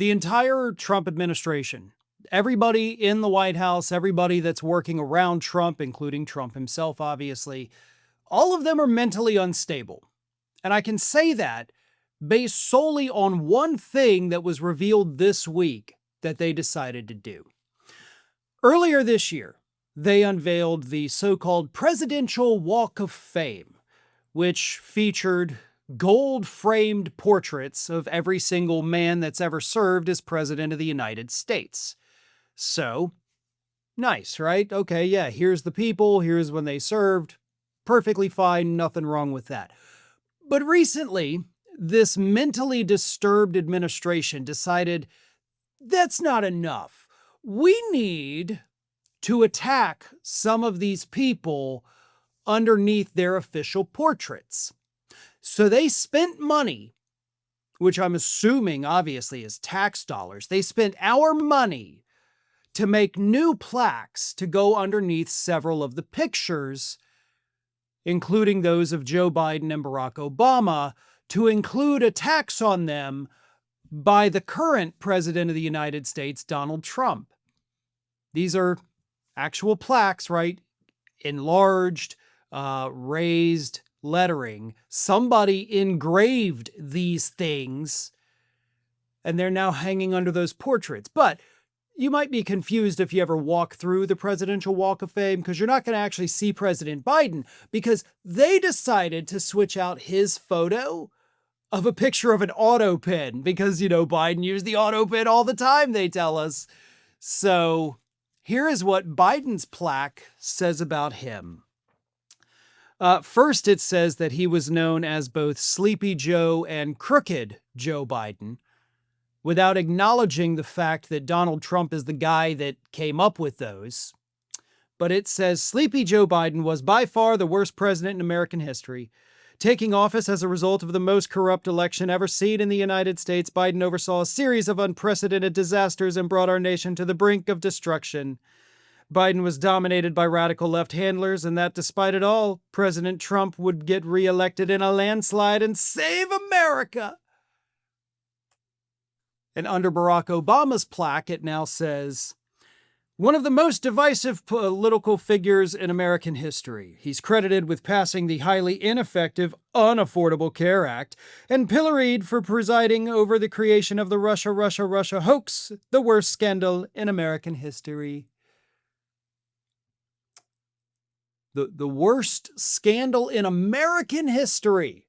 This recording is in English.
The entire Trump administration, everybody in the White House, everybody that's working around Trump, including Trump himself, obviously, all of them are mentally unstable. And I can say that based solely on one thing that was revealed this week that they decided to do. Earlier this year, they unveiled the so-called Presidential Walk of Fame, which featured gold-framed portraits of every single man that's ever served as President of the United States. So, nice, right? Okay, yeah, here's the people, here's when they served. Perfectly fine, nothing wrong with that. But recently, this mentally disturbed administration decided that's not enough. We need to attack some of these people underneath their official portraits. So they spent money, which I'm assuming obviously is tax dollars. They spent our money to make new plaques to go underneath several of the pictures, including those of Joe Biden and Barack Obama, to include attacks on them by the current President of the United States, Donald Trump. These are actual plaques, right? Enlarged, raised lettering. Somebody engraved these things, and they're now hanging under those portraits. But you might be confused if you ever walk through the Presidential Walk of Fame, because you're not going to actually see President Biden, because they decided to switch out his photo of a picture of an auto pen, because, Biden used the auto pen all the time, they tell us. So here is what Biden's plaque says about him. First, it says that he was known as both Sleepy Joe and Crooked Joe Biden, without acknowledging the fact that Donald Trump is the guy that came up with those. But it says Sleepy Joe Biden was by far the worst president in American history. Taking office as a result of the most corrupt election ever seen in the United States, Biden oversaw a series of unprecedented disasters and brought our nation to the brink of destruction. Biden was dominated by radical left handlers, and that despite it all, President Trump would get reelected in a landslide and save America. And under Barack Obama's plaque, it now says, one of the most divisive political figures in American history. He's credited with passing the highly ineffective, Unaffordable Care Act and pilloried for presiding over the creation of the Russia hoax, the worst scandal in American history. The worst scandal in American history.